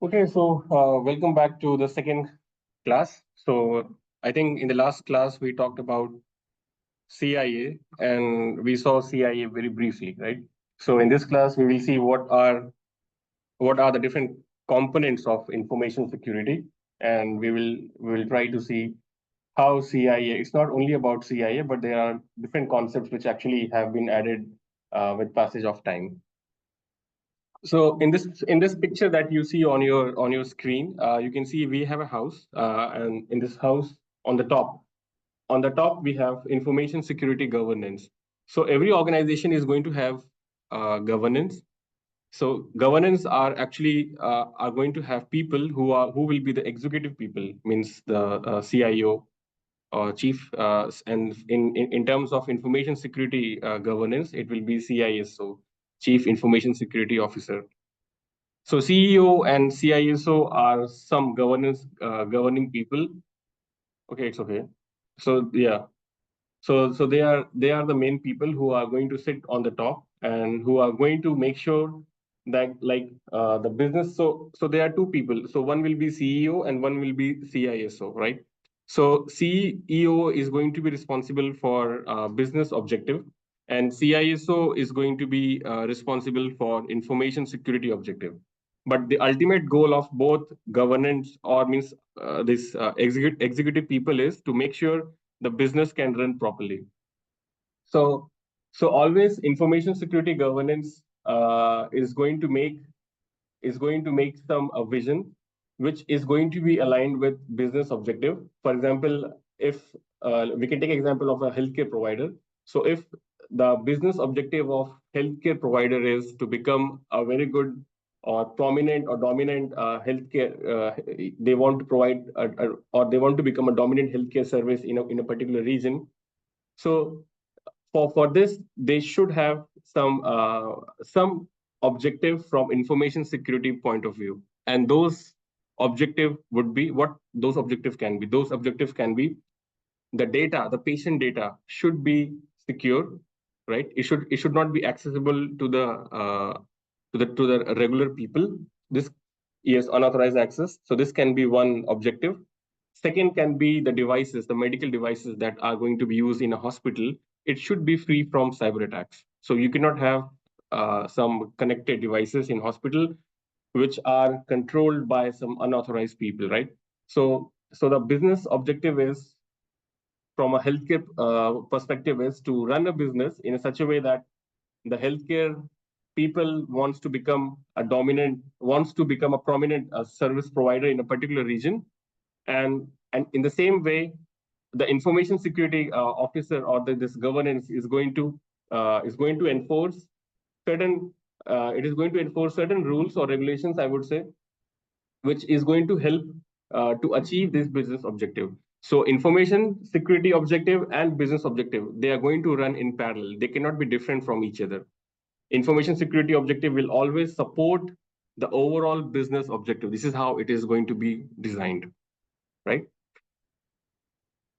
Okay, so welcome back to the second class. So I think in the last class we talked about CIA and we saw CIA very briefly, right? So in this class we will see what are the different components of information security, and we will try to see how CIA. It's not only about CIA, but there are different concepts which actually have been added with passage of time. So in this picture that you see on your screen, you can see we have a house, and in this house on the top we have information security governance. So every organization is going to have governance. So governance are going to have people who will be the executive people, means the CIO or chief, and in terms of information security governance, it will be CISO, Chief Information Security Officer. So CEO and CISO are some governing people. Okay, it's okay. So yeah, so they are the main people who are going to sit on the top and who are going to make sure that the business. So there are two people. So one will be CEO and one will be CISO, right? So CEO is going to be responsible for business objective, and CISO is going to be responsible for information security objective. But the ultimate goal of both governance, or means this executive people, is to make sure the business can run properly. So, so always information security governance is going to make some a vision which is going to be aligned with business objective. For example, if we can take example of a healthcare provider. So if the business objective of healthcare provider is to become a very good or prominent or dominant healthcare, they want to provide or they want to become a dominant healthcare service in a particular region. So for this, they should have some objective from information security point of view, and those objective would be what those objective can be. Those objective can be the patient data should be secure, right? It should not be accessible to the regular people. This is unauthorized access. So this can be one objective. Second can be the devices, the medical devices that are going to be used in a hospital. It should be free from cyber attacks. So you cannot have some connected devices in hospital which are controlled by some unauthorized people, right? So the business objective is, from a healthcare perspective, is to run a business in such a way that the healthcare people wants to become a prominent service provider in a particular region, and in the same way, the information security officer or this governance is going to enforce certain it is going to enforce certain rules or regulations, I would say, which is going to help to achieve this business objective. So information security objective and business objective, they are going to run in parallel. They cannot be different from each other. Information security objective will always support the overall business objective. This is how it is going to be designed, right?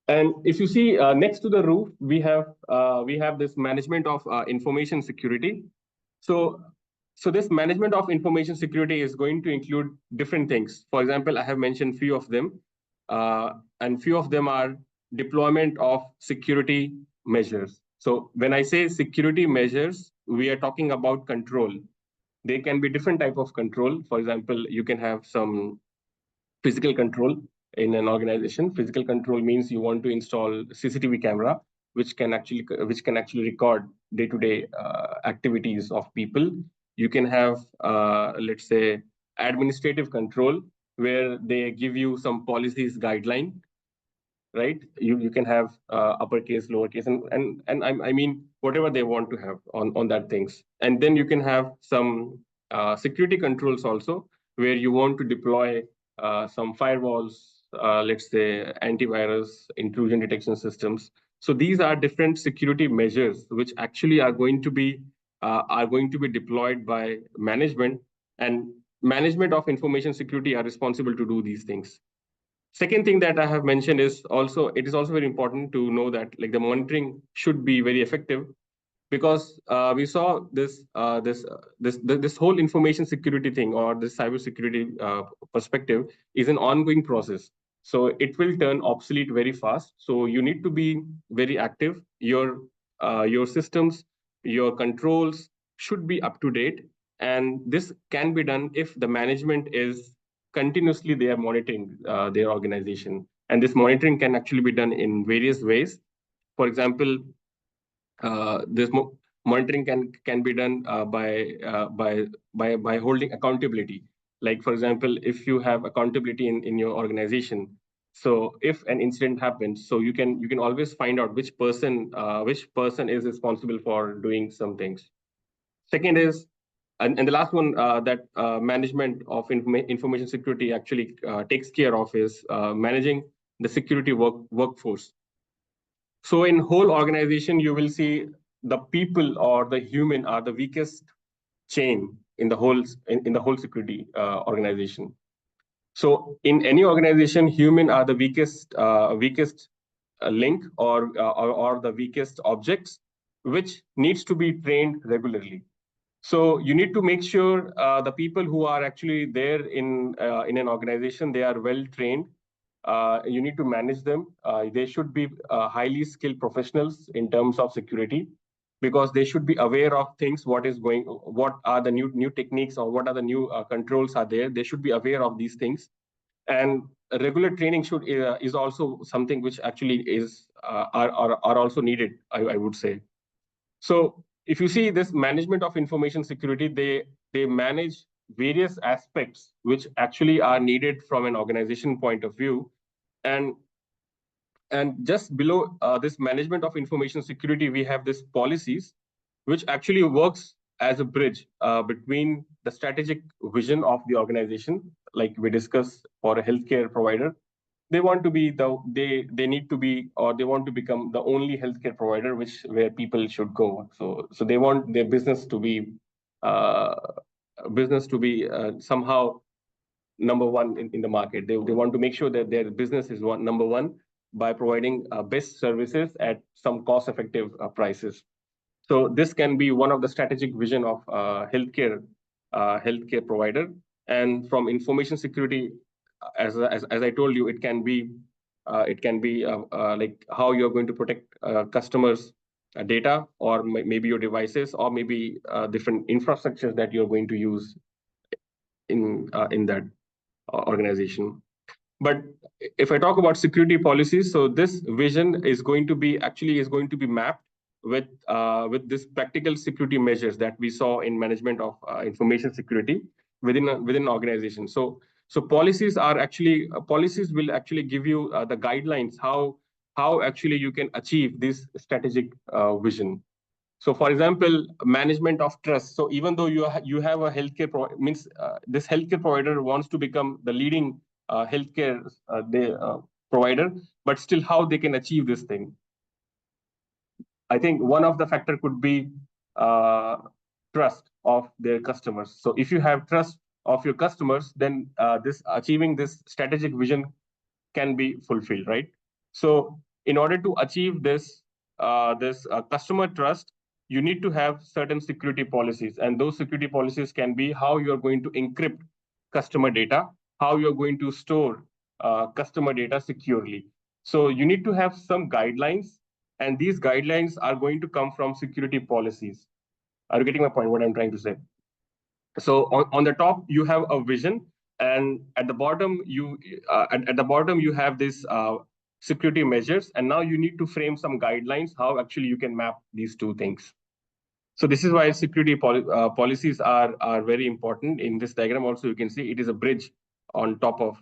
And if you see next to the roof, we have this management of information security. So so this management of information security is going to include different things. For example, I have mentioned few of them, and few of them are deployment of security measures. So when I say security measures, we are talking about control. They can be different type of control. For example, you can have some physical control in an organization. Physical control means you want to install CCTV camera, which can actually record day-to-day activities of people. You can have, let's say, administrative control, where they give you some policies guideline, right? You can have uppercase, lowercase, and I mean whatever they want to have on that things. And then you can have some security controls also, where you want to deploy some firewalls, let's say antivirus, intrusion detection systems. So these are different security measures which actually are going to be deployed by management, and management of information security are responsible to do these things. Second thing that I have mentioned is also, it is also very important to know that, like, the monitoring should be very effective. because we saw this whole information security thing, or this cybersecurity perspective, is an ongoing process. So it will turn obsolete very fast. So you need to be very active. Your systems, your controls should be up to date, and this can be done if the management is continuously they are monitoring their organization. And this monitoring can actually be done in various ways. For example, this monitoring can be done by holding accountability. Like, for example, if you have accountability in your organization, so if an incident happens, so you can always find out which person is responsible for doing some things. Second is, and the last one that management of information security actually takes care of, is managing the security workforce. So in whole organization, you will see the people or the human are the weakest chain in the whole security organization. So in any organization, human are the weakest link, or the weakest objects, which needs to be trained regularly. So you need to make sure the people who are actually there in an organization, they are well trained. You need to manage them. They should be highly skilled professionals in terms of security, because they should be aware of things. What are the new techniques, or what are the new controls are there? They should be aware of these things. And regular training should is also something which actually is are also needed, I would say. So if you see this management of information security, they manage various aspects which actually are needed from an organization point of view. And and just below this management of information security, we have this policies, which actually works as a bridge between the strategic vision of the organization. Like we discussed, for a healthcare provider, they need to be, or they want to become the only healthcare provider where people should go. So they want their uh, business to be somehow number one in the market. They want to make sure that their business is number one by providing best services at some cost effective prices. So this can be one of the strategic vision of healthcare provider. And from information security, as I told you, it can be like how you're going to protect customers' data, or maybe your devices, or maybe different infrastructures that you're going to use in that organization. But if I talk about security policies, so this vision is going to be mapped with this practical security measures that we saw in management of information security within an organization. So policies will actually give you the guidelines, how actually you can achieve this strategic vision. So, for example, management of trust. So, even though you have a means this healthcare provider wants to become the leading healthcare provider, but still, how they can achieve this thing? I think one of the factor could be uh, trust of their customers. So, if you have trust of your customers, then this achieving this strategic vision can be fulfilled, right? So, in order to achieve this customer trust, you need to have certain security policies, and those security policies can be how you are going to encrypt customer data, how you are going to store customer data securely. So, you need to have some guidelines, and these guidelines are going to come from security policies. Are you getting my point? What I'm trying to say? So on the top you have a vision, and at the bottom you have this security measures, and now you need to frame some guidelines how actually you can map these two things. So this is why policies are very important. In this diagram also you can see it is a bridge on top of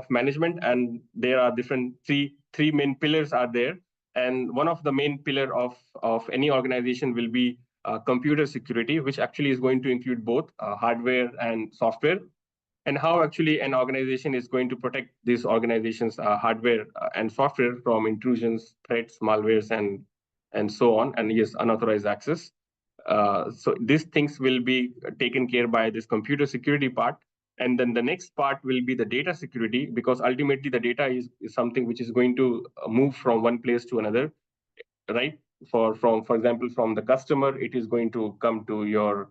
management, and there are different three main pillars are there. And one of the main pillar of any organization will be computer security, which actually is going to include both hardware and software, and how actually an organization is going to protect these organizations' hardware and software from intrusions, threats, malwares, and so on, and yes, unauthorized access. So these things will be taken care by this computer security part. And then the next part will be the data security, because ultimately the data is something which is going to move from one place to another, right? for example, from the customer, it is going to come to your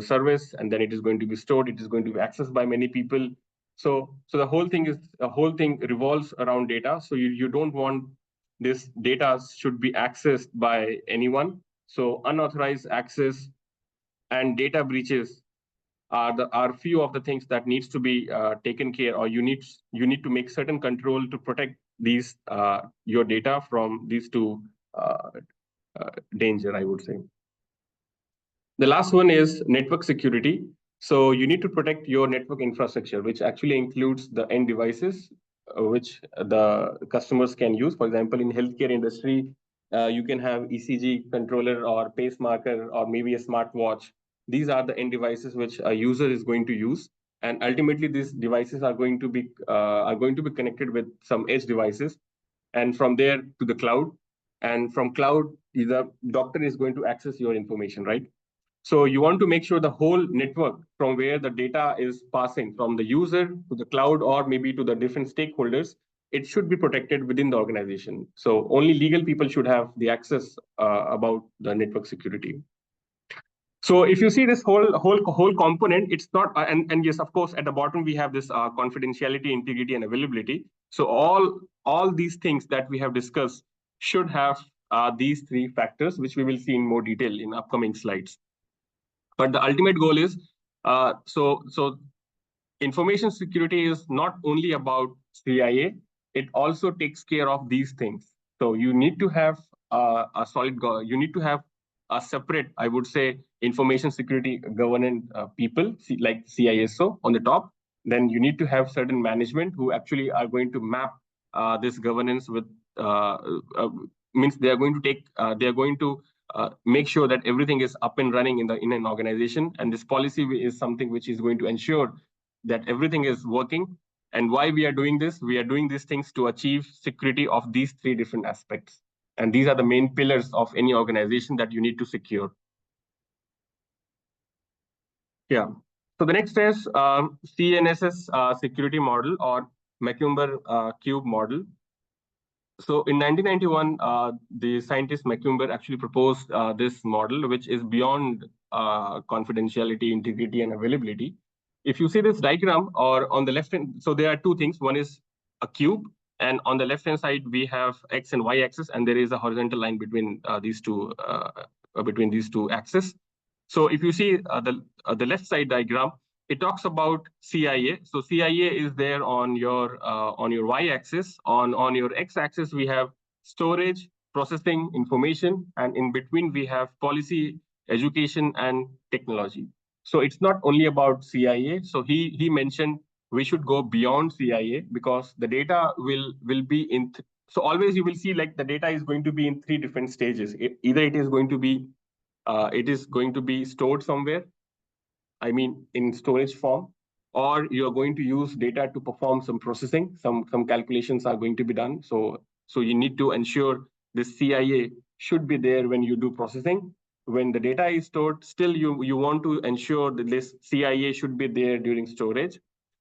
service, and then it is going to be stored. It is going to be accessed by many people. So the whole thing revolves around data. So you don't want this data should be accessed by anyone. So unauthorized access and data breaches are few of the things that needs to be taken care, or you need to make certain control to protect these your data from these two uh, danger, I would say. The last one is network security. So you need to protect your network infrastructure, which actually includes the end devices which the customers can use. For example, in healthcare industry, you can have ECG controller or pacemarker or maybe a smartwatch. These are the end devices which a user is going to use, and ultimately these devices are going to be connected with some edge devices, and from there to the cloud, and from cloud the doctor is going to access your information, right? So you want to make sure the whole network from where the data is passing from the user to the cloud or maybe to the different stakeholders, it should be protected within the organization. So only legal people should have the access about the network security. So if you see this whole component, it's not and yes, of course, at the bottom we have this confidentiality, integrity, and availability. So all these things that we have discussed should have these three factors, which we will see in more detail in upcoming slides. But the ultimate goal is so information security is not only about CIA, it also takes care of these things. So you need to have you need to have a separate, I would say, information security governance people like CISO on the top. Then you need to have certain management who actually are going to map this governance with uh, uh, means they are going to make sure that everything is up and running in an organization, and this policy is something which is going to ensure that everything is working. And why we are doing this? We are doing these things to achieve security of these three different aspects. And these are the main pillars of any organization that you need to secure. Yeah. So the next is CNSS security model, or Macumber cube model. So in 1991, the scientist Macumber actually proposed this model, which is beyond confidentiality, integrity, and availability. If you see this diagram, or on the left hand, so there are two things. One is a cube, and on the left hand side we have X and Y axis, and there is a horizontal line between these two axes. So if you see the left side diagram, it talks about CIA. So CIA is there on your y-axis. On your x-axis, we have storage, processing, information, and in between we have policy, education, and technology. So it's not only about CIA. So he mentioned we should go beyond CIA, because the data will be in. So always you will see like the data is going to be in three different stages. Either it is going to be stored somewhere, I mean, in storage form, or you're going to use data to perform some processing. Some calculations are going to be done. So you need to ensure the CIA should be there when you do processing. When the data is stored, still you want to ensure that this CIA should be there during storage.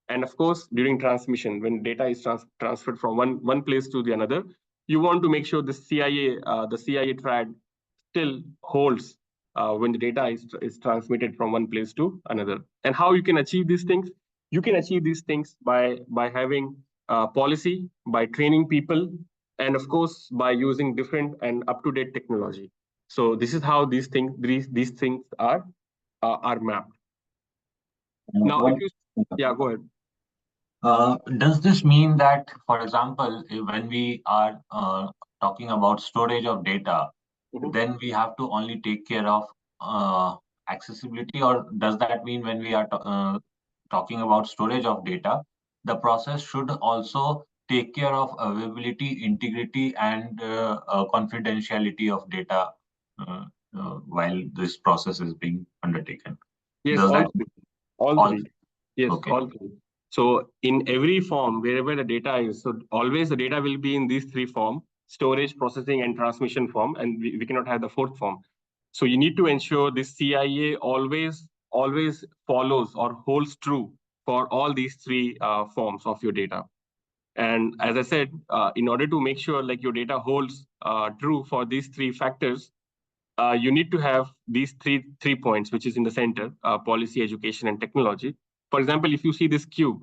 And of course, during transmission, when data is transferred from one place to the another, you want to make sure the CIA triad still holds when the data is transmitted from one place to another. And how you can achieve these things? You can achieve these things by having policy, by training people, and of course by using different and up-to-date technology. So this is how these things are mapped. Now, if you yeah, go ahead. Does this mean that, for example, when we are talking about storage of data, then we have to only take care of accessibility, or does that mean when we are talking about storage of data, the process should also take care of availability, integrity, and confidentiality of data while this process is being undertaken? Yes, Does that all all? three. Yes, Okay. all three. So in every form, wherever the data is, so always the data will be in these three forms: storage, processing, and transmission form, and we cannot have the fourth form. So you need to ensure this CIA always follows or holds true for all these three forms of your data. And as I said, in order to make sure like your data holds true for these three factors, you need to have these three points, which is in the center: policy, education, and technology. For example, if you see this cube,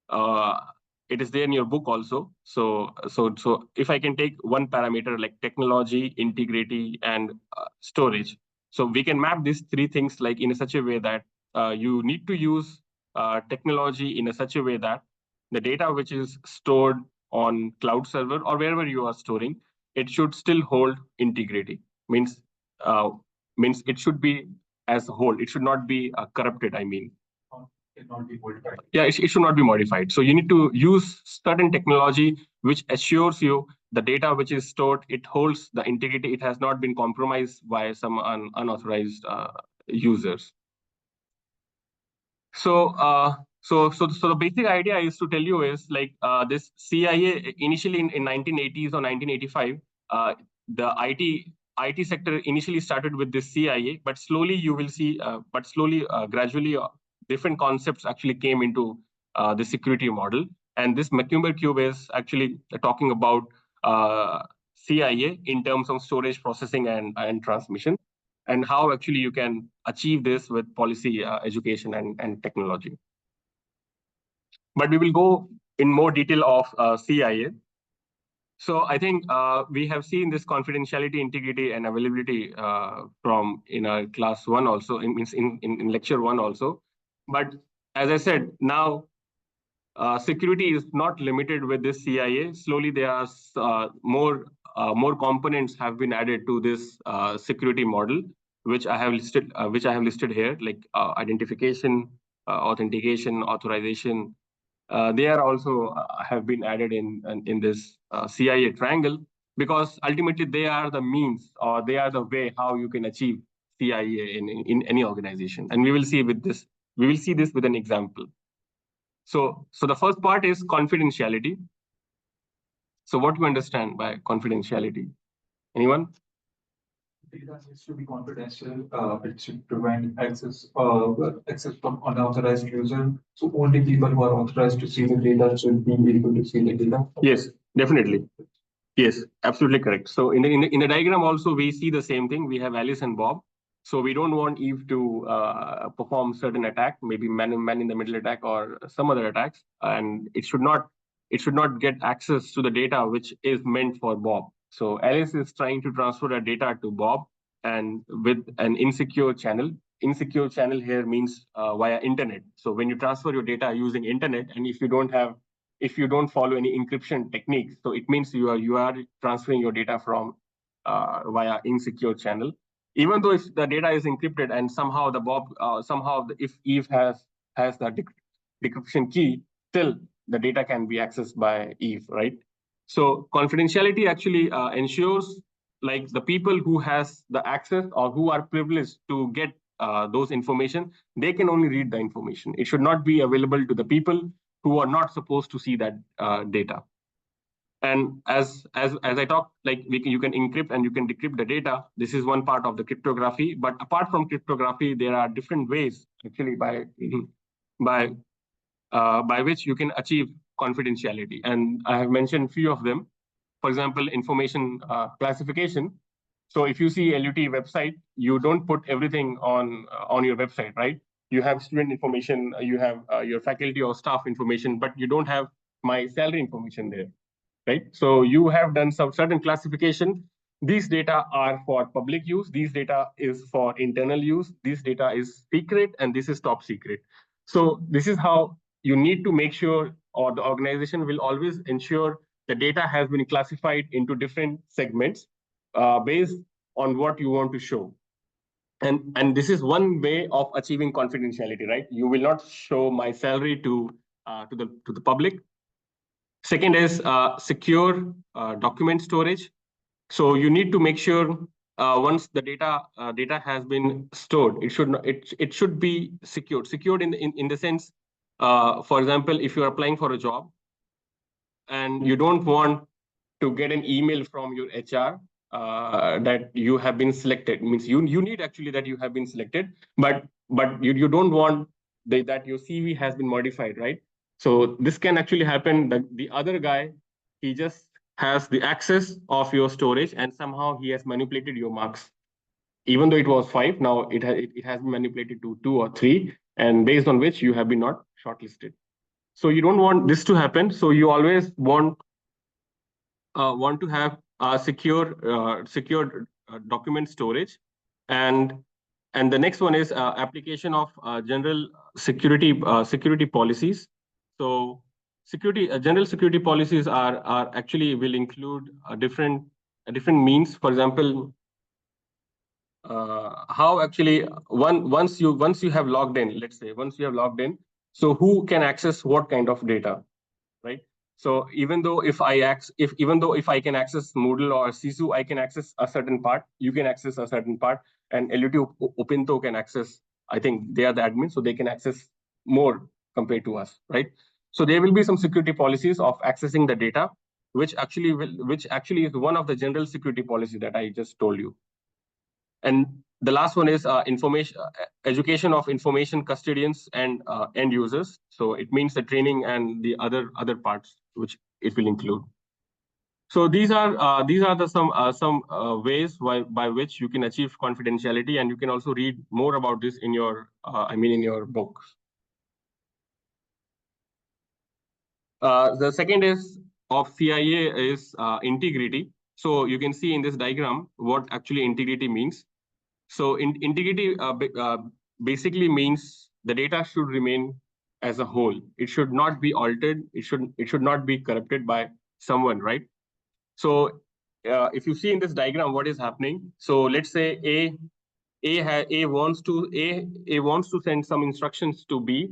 uh, it is there in your book also. So if I can take one parameter like technology, integrity, and storage, so we can map these three things like in such a way that you need to use technology in such a way that the data which is stored on cloud server or wherever you are storing, it should still hold integrity. Means uh, means it should be as a whole. It should not be corrupted. I mean, it not be modified. Yeah, it should not be modified. So you need to use certain technology which assures you the data which is stored, it holds the integrity. It has not been compromised by some unauthorized users. So the basic idea is to tell you is like this CIA initially in 1980s or 1985, the IT sector initially started with this CIA, but slowly you will see, gradually, different concepts actually came into the security model. And this McCumber cube is actually talking about CIA in terms of storage, processing, and transmission, and how actually you can achieve this with policy, education, and technology. But we will go in more detail of CIA. So I think we have seen this confidentiality, integrity, and availability from in our class one also, in lecture one also. But as I said, now security is not limited with this CIA. Slowly, there are more components have been added to this security model, which I have listed here, like identification, authentication, authorization. They are also have been added in this CIA triangle, because ultimately they are the means, or they are the way how you can achieve CIA in any organization. And we will see with this. We will see this with an example. So the first part is confidentiality. So what do you understand by confidentiality? Anyone? Data needs to be confidential. It should prevent access from unauthorized user. So only people who are authorized to see the data should be able to see the data. Yes, definitely. Yes, absolutely correct. So in the diagram also we see the same thing. We have Alice and Bob. So we don't want Eve to perform certain attack, maybe man in the middle attack or some other attacks, and it should not get access to the data which is meant for Bob. So Alice is trying to transfer the data to Bob, and with an insecure channel. Insecure channel here means via internet. So when you transfer your data using internet, and if you don't follow any encryption techniques, so it means you are transferring your data from via insecure channel. Even though if the data is encrypted and if Eve has the decryption key, still the data can be accessed by Eve, right? So confidentiality actually ensures like the people who has the access or who are privileged to get those information, they can only read the information. It should not be available to the people who are not supposed to see that data. And as I talked, like you can encrypt and you can decrypt the data. This is one part of the cryptography. But apart from cryptography, there are different ways actually by by which you can achieve confidentiality. And I have mentioned few of them. For example, information classification. So if you see LUT website, you don't put everything on your website, right? You have student information, you have your faculty or staff information, but you don't have my salary information there, right? So you have done some certain classification. These data are for public use. These data is for internal use. This data is secret, and this is top secret. So this is how you need to make sure, or the organization will always ensure the data has been classified into different segments based on what you want to show. And this is one way of achieving confidentiality, right? You will not show my salary to the public. Second is secure document storage. So you need to make sure once the data has been stored, it should be secured. Secured in the sense, for example, if you are applying for a job and you don't want to get an email from your HR that you have been selected, means you need actually that you have been selected, but you don't want that your CV has been modified, right? So this can actually happen. The other guy, he just has the access of your storage, and somehow he has manipulated your marks. Even though it was 5, now it has been manipulated to 2 or 3, and based on which you have been not shortlisted. So you don't want this to happen. So you always want to have secure document storage, and the next one is application of general security policies. So general security policies are actually will include different means. For example, how actually once you have logged in, let's say once you have logged in, so who can access what kind of data, right? So even though if I can access Moodle or Sisu, I can access a certain part, you can access a certain part, and LUT Opinto can access, I think they are the admin, so they can access more compared to us, right? So there will be some security policies of accessing the data, which actually is one of the general security policies that I just told you. And the last one is education of information custodians and end users. So it means the training and the other parts which it will include. So these are the some ways by which you can achieve confidentiality, and you can also read more about this in your in your books. The second is of CIA is integrity. So you can see in this diagram what actually integrity means. So integrity basically means the data should remain as a whole. It should not be altered. It should not be corrupted by someone, right? So if you see in this diagram what is happening. So let's say A wants to send some instructions to B,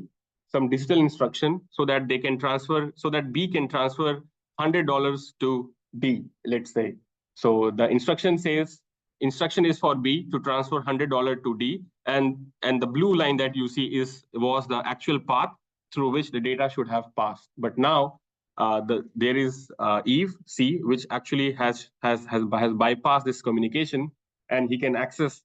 some digital instruction, so that they can transfer, so that B can transfer $100 to D, let's say. So the instruction is for B to transfer $100 to D, and the blue line that you see was the actual path through which the data should have passed. But now there is Eve C, which actually has bypassed this communication, and he can access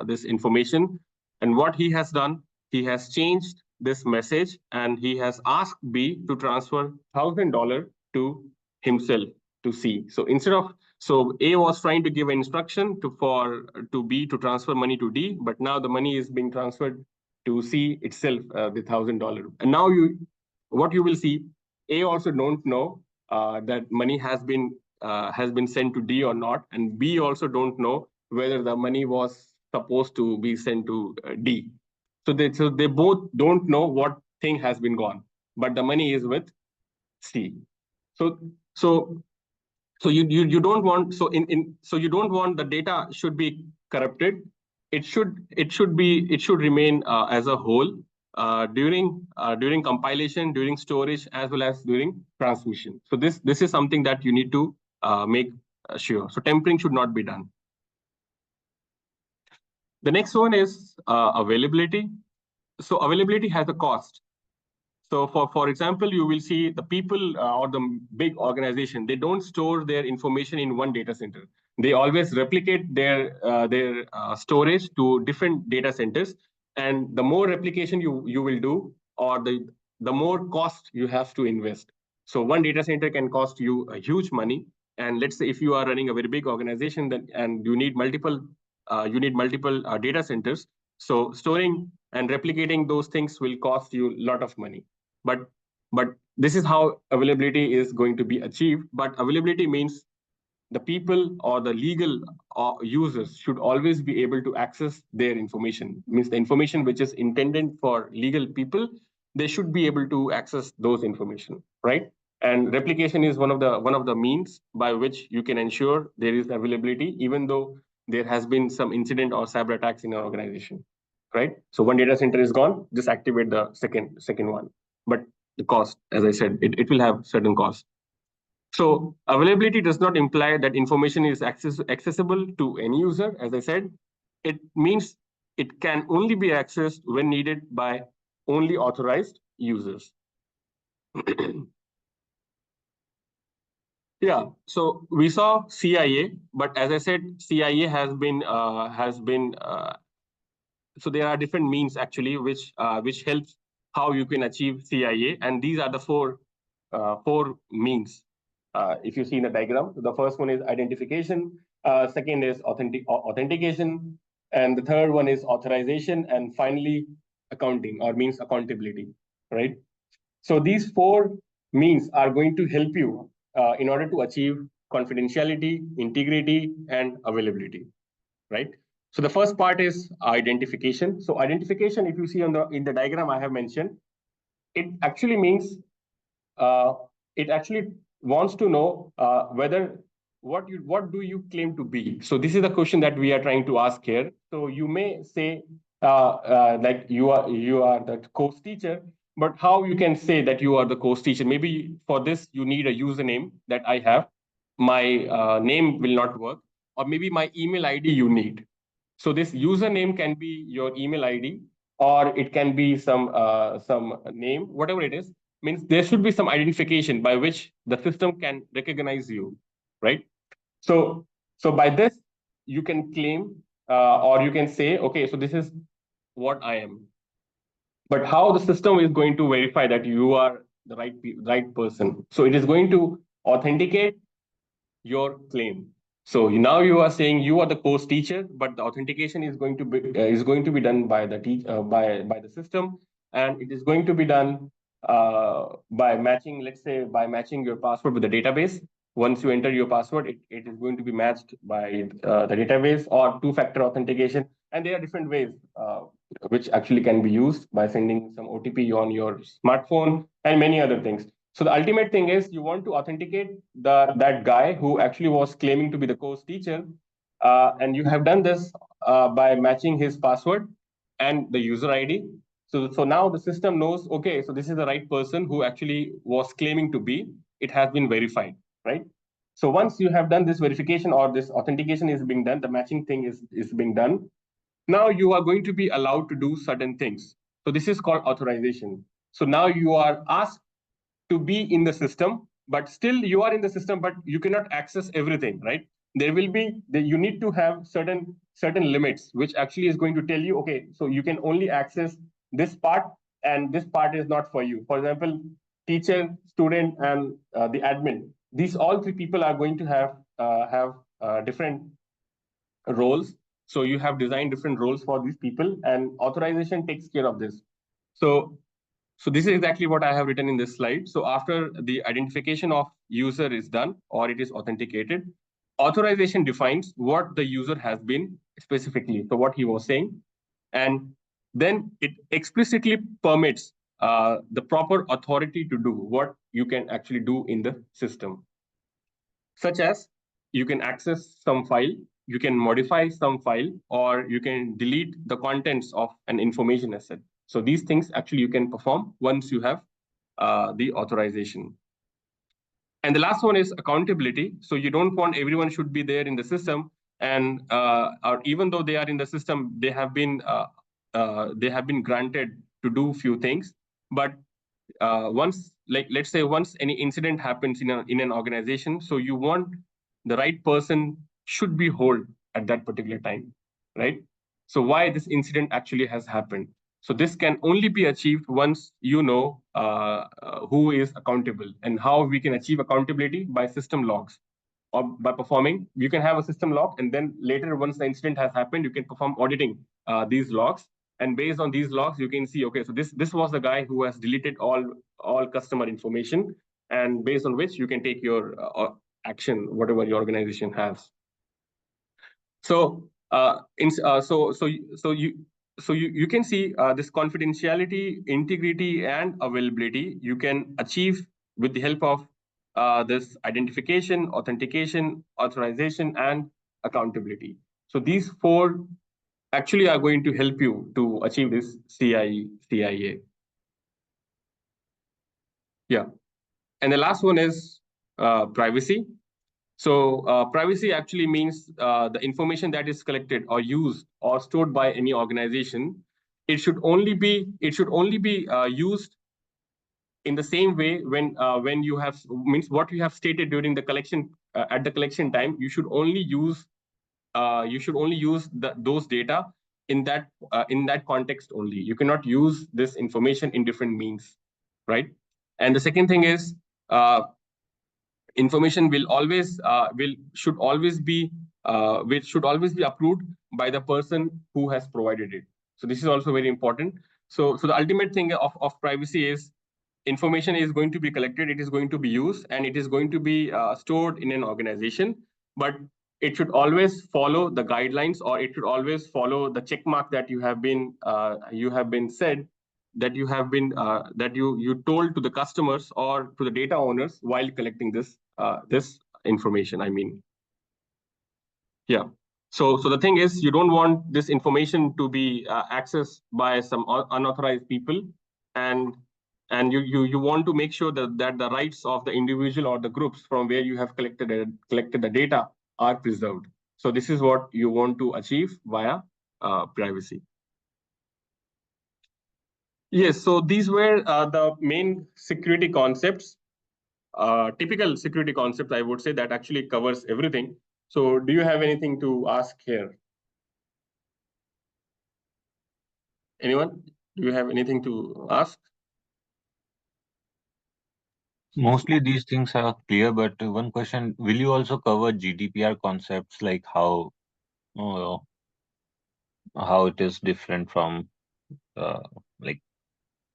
this information. And what he has done, he has changed this message, and he has asked B to transfer $1,000 to himself, to C. So so A was trying to give an instruction to B to transfer money to D, but now the money is being transferred to C itself, the $1,000. And now what you will see, A also don't know that money has been sent to D or not, and B also don't know whether the money was supposed to be sent to D. So they both don't know what thing has been gone, but the money is with C. So you don't want, so you don't want the data should be corrupted. It should remain as a whole during compilation, during storage, as well as during transmission. So this is something that you need to make sure. So tampering should not be done. The next one is availability. So availability has a cost. So for example, you will see the people or the big organization, they don't store their information in one data center. They always replicate their storage to different data centers. And the more replication you will do, or the more cost you have to invest. So one data center can cost you a huge money. And let's say if you are running a very big organization and you need multiple data centers, so storing and replicating those things will cost you a lot of money. But this is how availability is going to be achieved. But availability means the people or the legal users should always be able to access their information. Means the information which is intended for legal people, they should be able to access those information, right? And replication is one of the means by which you can ensure there is availability, even though there has been some incident or cyber attacks in your organization, right? So one data center is gone, just activate the second one. But the cost, as I said, it will have certain costs. So availability does not imply that information is accessible to any user. As I said, it means it can only be accessed when needed by only authorized users. Yeah, so we saw CIA, but as I said, CIA has been so there are different means actually which helps how you can achieve CIA, and these are the four means. If you see in the diagram, the first one is identification, second is authentication, and the third one is authorization, and finally accounting or means accountability, right? So these four means are going to help you in order to achieve confidentiality, integrity, and availability, right? So the first part is identification. So identification, if you see in the diagram I have mentioned, it actually means uh, it actually wants to know whether what do you claim to be. So this is the question that we are trying to ask here. So you may say like you are the course teacher, but how you can say that you are the course teacher? Maybe for this you need a username that I have. My name will not work, or maybe my email ID you need. So this username can be your email ID, or it can be some name, whatever it is. Means there should be some identification by which the system can recognize you, right? So by this you can claim or you can say, okay, so this is what I am. But how the system is going to verify that you are the right person? So it is going to authenticate your claim. So now you are saying you are the course teacher, but the authentication is going to be done by the by the system, and it is going to be done by matching, let's say, by matching your password with the database. Once you enter your password, it is going to be matched by the database, or two-factor authentication. And there are different ways which actually can be used by sending some OTP on your smartphone and many other things. So the ultimate thing is you want to authenticate that guy who actually was claiming to be the course teacher, and you have done this by matching his password and the user ID. So now the system knows, okay, so this is the right person who actually was claiming to be. It has been verified, right? So once you have done this verification or this authentication is being done, the matching thing is being done. Now you are going to be allowed to do certain things. So this is called authorization. So now you are asked to be in the system, but still you are in the system, but you cannot access everything, right? There will be you need to have certain limits, which actually is going to tell you, okay, so you can only access this part, and this part is not for you. For example, teacher, student, and the admin. These all three people are going to have different roles. So you have designed different roles for these people, and authorization takes care of this. So this is exactly what I have written in this slide. So after the identification of user is done or it is authenticated, authorization defines what the user has been specifically. So what he was saying, and then it explicitly permits the proper authority to do what you can actually do in the system, such as you can access some file, you can modify some file, or you can delete the contents of an information asset. So these things actually you can perform once you have the authorization. And the last one is accountability. So you don't want everyone should be there in the system, and or even though they are in the system, they have been granted to do few things. But once, like let's say, once any incident happens in an organization, so you want the right person should be hold at that particular time, right? So why this incident actually has happened. So this can only be achieved once you know who is accountable, and how we can achieve accountability by system logs, or by performing. You can have a system log, and then later, once the incident has happened, you can perform auditing these logs, and based on these logs you can see, okay, so this was the guy who has deleted all customer information, and based on which you can take your action, whatever your organization has. So you can see this confidentiality, integrity, and availability you can achieve with the help of this identification, authentication, authorization, and accountability. So these four actually are going to help you to achieve this CIA. Yeah. And the last one is privacy. So privacy actually means the information that is collected or used or stored by any organization. It should only be used in the same way when you have, means what you have stated during the collection, at the collection time. You should only use those data in that context only. You cannot use this information in different means, right? And the second thing is, information will always should always be approved by the person who has provided it. So this is also very important. So the ultimate thing of privacy is, information is going to be collected, it is going to be used, and it is going to be stored in an organization, but it should always follow the guidelines, or it should always follow the check mark that you have been said, that you told to the customers or to the data owners while collecting this information, I mean. Yeah. So the thing is, you don't want this information to be accessed by some unauthorized people, and you want to make sure that the rights of the individual or the groups from where you have collected the data are preserved. So this is what you want to achieve via privacy. Yes, so these were the main security concepts, typical security concepts, I would say, that actually covers everything. So do you have anything to ask here? Anyone? Do you have anything to ask? Mostly these things are clear, but one question, will you also cover GDPR concepts, like how it is different from like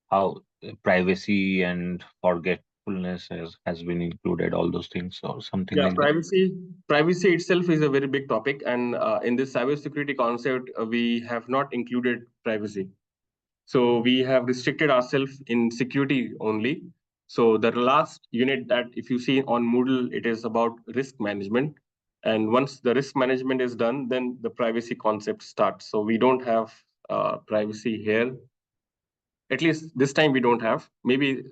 how privacy and forgetfulness has been included, all those things, or something Yeah, like that? privacy itself is a very big topic, and in this cybersecurity concept, we have not included privacy. So we have restricted ourselves in security only. So the last unit that, if you see on Moodle, it is about risk management. And once the risk management is done, then the privacy concept starts. So we don't have privacy here. At least this time we don't have. Maybe,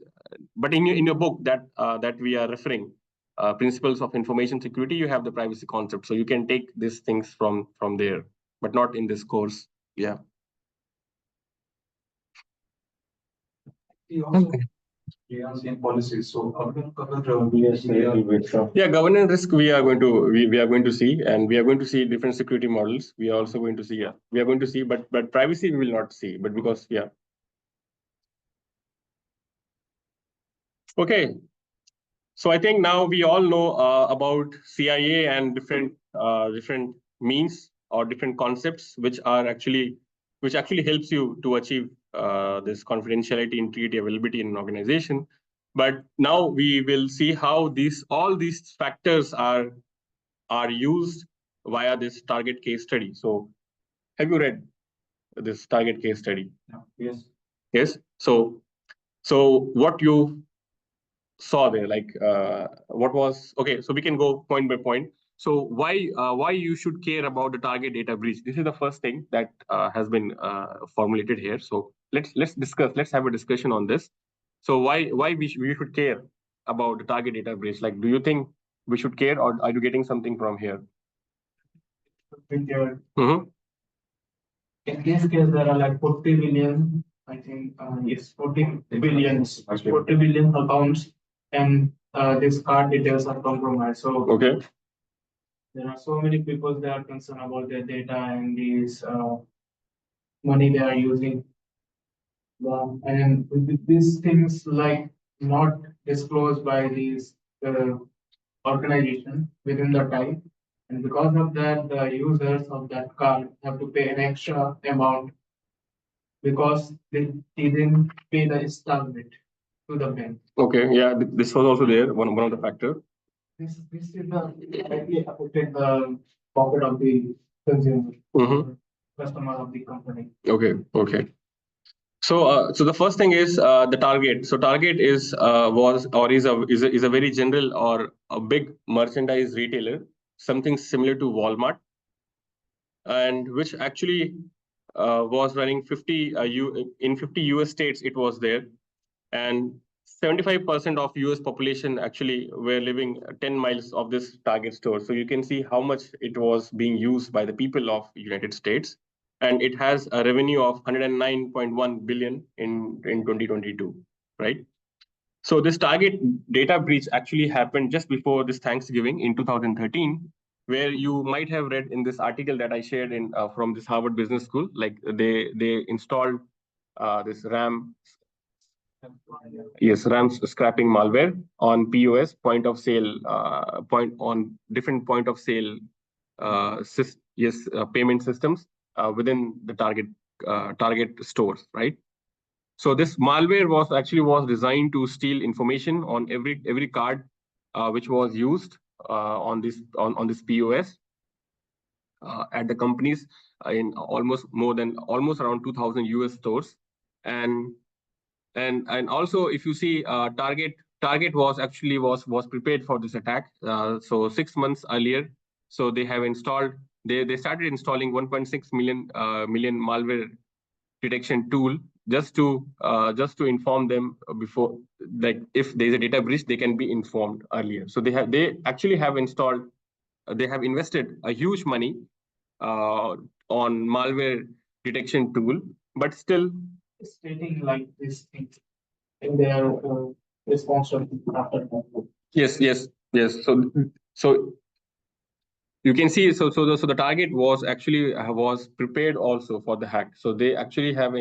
but in your book that we are referring, principles of information security, you have the privacy concept. So you can take these things from there, but not in this course. Yeah. Policies. So how do you cover Yeah, governance risk we are going to see, and we are going to see different security models. We are also going to see, but privacy we will not see, but because okay. So I think now we all know about CIA and different means or different concepts which actually helps you to achieve this confidentiality, integrity, availability in an organization. But now we will see how all these factors are used via this target case study. So have you read this target case study? Yes. Yes. So what you saw there, like what was okay, so we can go point by point. So why you should care about the target data breach? This is the first thing that has been formulated here. So let's have a discussion on this. So why we should care about the target data breach? Like, do you think we should care, or are you getting something from here? Mm-hmm. In this case, there are like 40 billion, I think, yes, 40 billion accounts, and these card details are compromised. So Okay. there are so many people that are concerned about their data and these money they are using. And these things like not disclosed by these organization within the time. And because of that, the users of that card have to pay an extra amount because they didn't pay the installment to the bank. Okay. Yeah, this was also there, one of the factor. This is directly affected the pocket of the consumer, customer of the company. Okay. So the first thing is the target. So target is is a very general or a big merchandise retailer, something similar to Walmart, and which actually was running 50 in 50 US states. It was there, and 75% of US population actually were living 10 miles of this target store. So you can see how much it was being used by the people of United States, and it has a revenue of 109.1 billion in 2022, right? So this target data breach actually happened just before this Thanksgiving in 2013, where you might have read in this article that I shared in from this Harvard Business School, like they installed this RAM scrapping malware on POS, point of sale, different point of sale payment systems within the target stores, right? So this malware was designed to steal information on every card which was used on this POS at the companies in almost around 2,000 US stores. And also, if you see, Target was prepared for this attack. So 6 months earlier, so they started installing 1.6 million malware detection tool just to inform them before, like if there is a data breach, they can be informed earlier. So they actually have installed, they have invested a huge money on malware detection tool, but still stating like this thing in their response after that. Yes. So you can see, so the target was actually was prepared also for the hack. So they actually have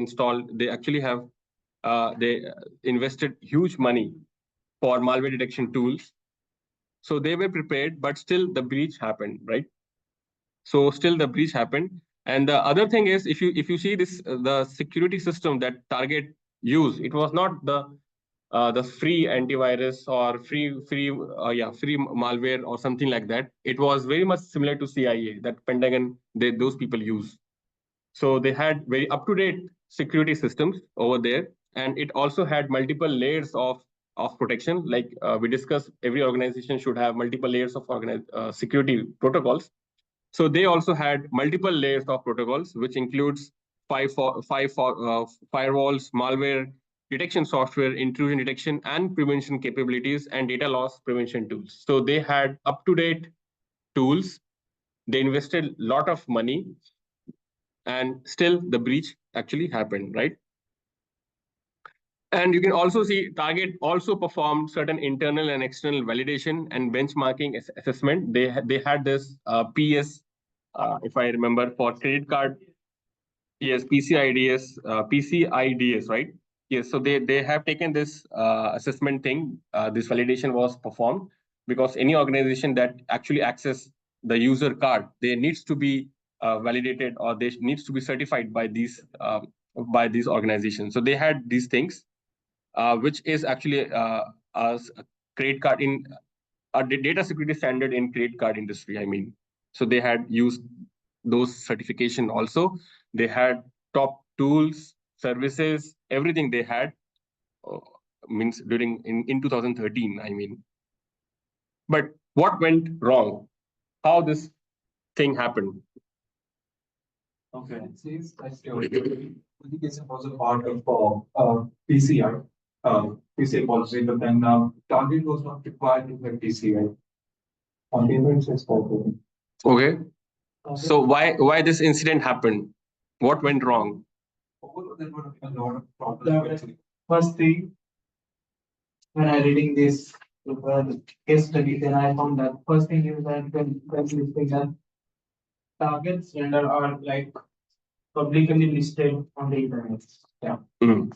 they invested huge money for malware detection tools. So they were prepared, but still the breach happened, right? So still the breach happened. And the other thing is, if you see this, the security system that Target used, it was not the free antivirus or free malware or something like that. It was very much similar to CIA that Pentagon, those people use. So they had very up-to-date security systems over there, and it also had multiple layers of protection. Like we discussed, every organization should have multiple layers of security protocols. So they also had multiple layers of protocols, which includes firewalls, malware detection software, intrusion detection and prevention capabilities, and data loss prevention tools. So they had up-to-date tools. They invested a lot of money, and still the breach actually happened, right? And you can also see Target also performed certain internal and external validation and benchmarking assessment. They had this PS, if I remember, for credit card. Yes, PCIDS, right? Yes, so they have taken this assessment thing. This validation was performed because any organization that actually access the user card, they needs to be validated, or they needs to be certified by these organizations. So they had these things, which is actually a credit card in a data security standard in credit card industry, I mean. So they had used those certification also. They had top tools, services, everything they had, uh, means in 2013, I mean. But what went wrong? How this thing happened? Okay, it says that communication was a part of PCI, PCI policy, but then Target was not required to have PCI. On paper, it says corporate. Okay. So why this incident happened? What went wrong? Overall, there were a lot of problems. Actually. First thing, when I reading this case study, then I found that first thing is that when listing that targets vendor are like publicly listed on the internet. Yeah. Mm.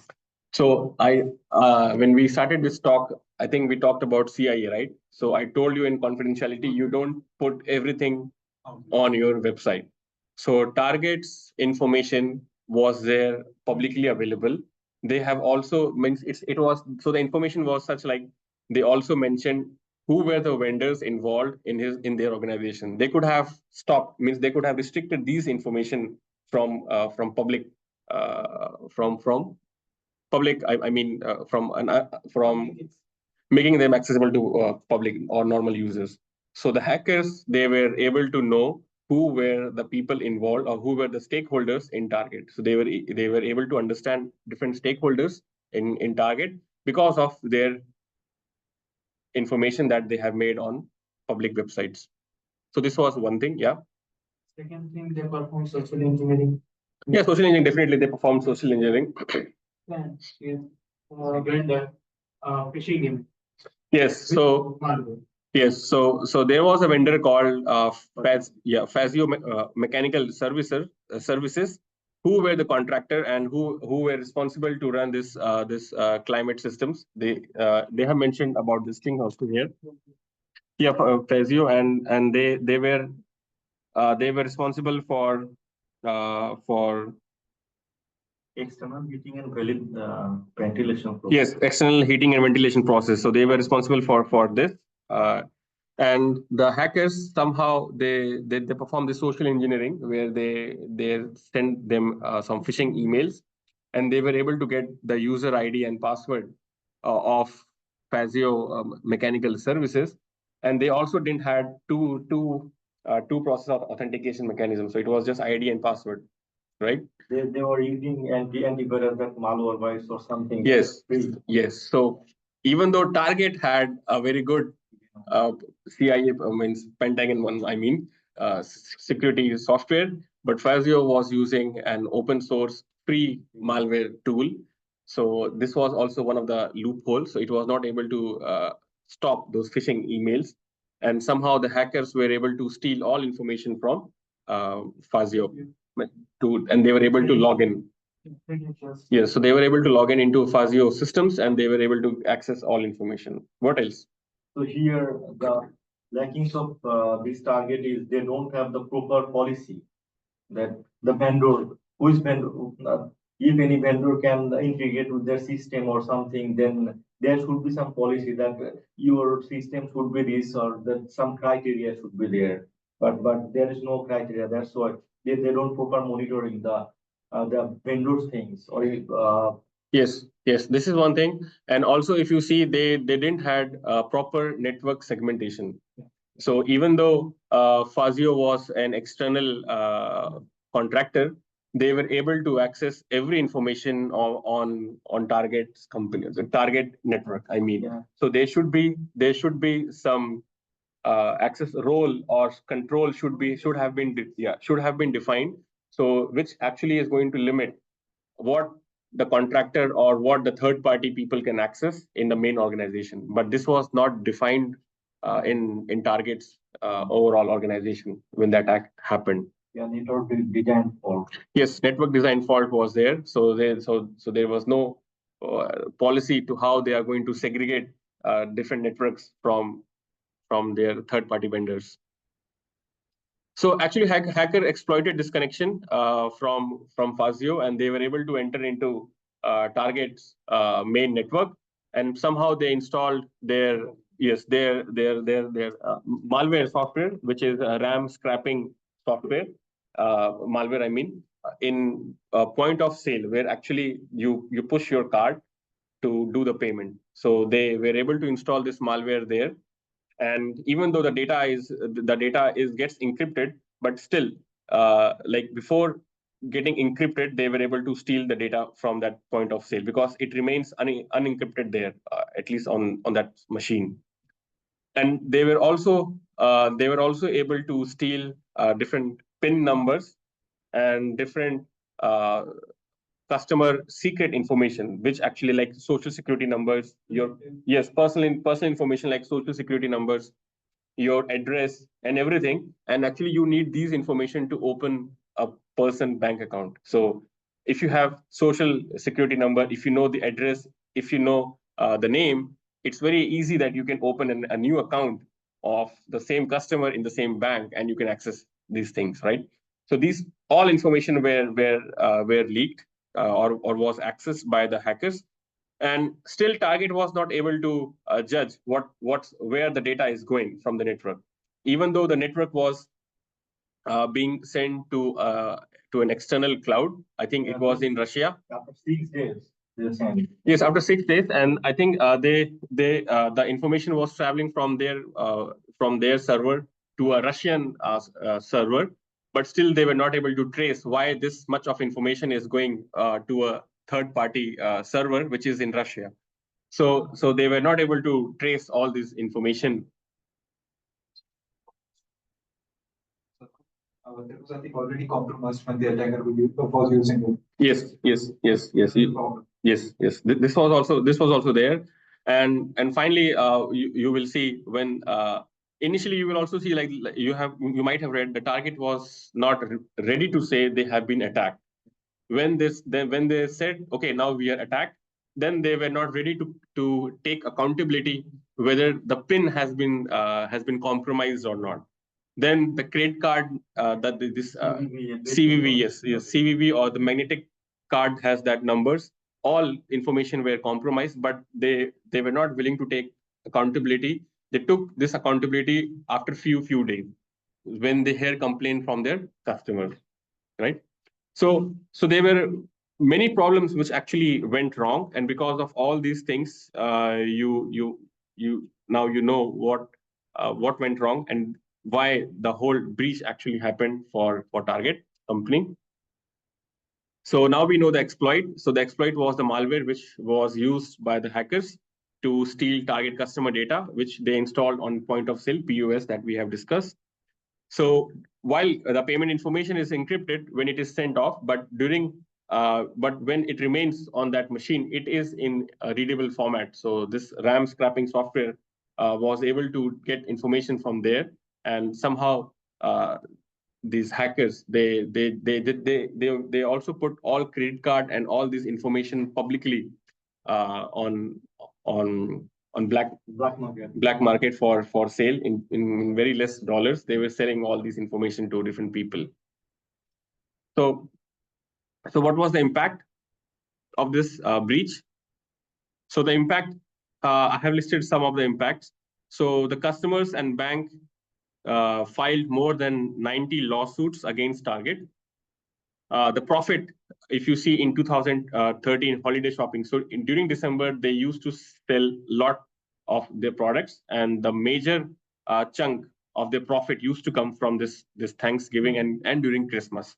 So when we started this talk, I think we talked about CIA, right? So I told you in confidentiality, you don't put everything on your website. So Target's information was there publicly available. They have also the information was such, like they also mentioned who were the vendors involved in their organization. They could have stopped, means they could have restricted these information from public from public. I mean from making them accessible to public or normal users. So the hackers, they were able to know who were the people involved or who were the stakeholders in Target. So they were able to understand different stakeholders in Target because of their information that they have made on public websites. So this was one thing, yeah. Second thing, they perform social engineering. Yeah, social engineering, definitely they perform social engineering. Vendor, phishing him. Yes, so Yes, so there was a vendor called Fazio Mechanical Services, who were the contractor and who were responsible to run this climate systems. They have mentioned about this thing also here. Yeah, Fazio, and they were responsible for external heating and ventilation process. yes, external heating and ventilation process. So they were responsible for this. And the hackers somehow they perform the social engineering where they send them some phishing emails, and they were able to get the user ID and password of Fazio Mechanical Services, and they also didn't had two process of authentication mechanism. So it was just ID and password, right? They were using antivirus, that malware or something. Yes, yes. So even though Target had a very good CIA, means Pentagon one, I mean, security software, but Fazio was using an open source free malware tool. So this was also one of the loopholes. So it was not able to stop those phishing emails, and somehow the hackers were able to steal all information from Fazio, and they were able to log in. Yes, so they were able to log in into Fazio systems, and they were able to access all information. What else? So here the lackings of this target is they don't have the proper policy that the vendor, who is vendor, if any vendor can integrate with their system or something, then there should be some policy that your system should be this or that some criteria should be there. But there is no criteria. That's why they don't proper monitoring the vendors things or Yes, yes, this is one thing. And also, if you see, they didn't had proper network segmentation. So even though Fazio was an external contractor, they were able to access every information on Target's company, the Target network. I mean, Yeah. so there should be some access role or control should have been defined. So which actually is going to limit what the contractor or what the third party people can access in the main organization. But this was not defined in Target's overall organization when that act happened. yeah, network design fault. Yes, network design fault was there. So there was no policy to how they are going to segregate different networks from their third party vendors. So actually, hacker exploited this connection from Fazio, and they were able to enter into Target's main network, and somehow they installed their malware software, which is a RAM scrapping software malware. I mean, in a point of sale where actually you push your card to do the payment. So they were able to install this malware there, and even though the data is gets encrypted, but still like before getting encrypted, they were able to steal the data from that point of sale because it remains unencrypted there, at least on that machine. And they were also able to steal different pin numbers and different uh, customer secret information, which actually like social security numbers, your yes personal information like social security numbers, your address and everything. And actually you need these information to open a person bank account. So if you have social security number, if you know the address, if you know the name, it's very easy that you can open a new account of the same customer in the same bank, and you can access these things, right? So these all information were leaked or was accessed by the hackers, and still Target was not able to judge where the data is going from the network, even though the network was being sent to an external cloud. I think it was in Russia. After 6 days, they're saying. Yes, after 6 days, and I think the information was traveling from their server to a Russian server, but still they were not able to trace why this much of information is going to a third party server which is in Russia. So they were not able to trace all this information. It was, I think, already compromised when the attacker was using it. Yes. This was also there. And finally, you will see when initially you will also see like you might have read the target was not ready to say they have been attacked. When they said okay, now we are attacked, then they were not ready to take accountability whether the pin has been compromised or not. Then the credit card that this CVV, yes, CVV or the magnetic card has that numbers. All information were compromised, but they were not willing to take accountability. They took this accountability after few days when they hear complaint from their customers, right? So there were many problems which actually went wrong, and because of all these things, you now you know what went wrong and why the whole breach actually happened for Target company. So now we know the exploit. So the exploit was the malware which was used by the hackers to steal Target customer data, which they installed on point of sale POS that we have discussed. So while the payment information is encrypted when it is sent off, but but when it remains on that machine, it is in a readable format. So this RAM scrapping software was able to get information from there, and somehow these hackers they also put all credit card and all this information publicly on black market for sale in very less dollars. They were selling all this information to different people. So what was the impact of this breach? So the impact, I have listed some of the impacts. So the customers and bank filed more than 90 lawsuits against Target. The profit, if you see in 2013 holiday shopping, so during December, they used to sell a lot of their products, and the major chunk of their profit used to come from this Thanksgiving and during Christmas.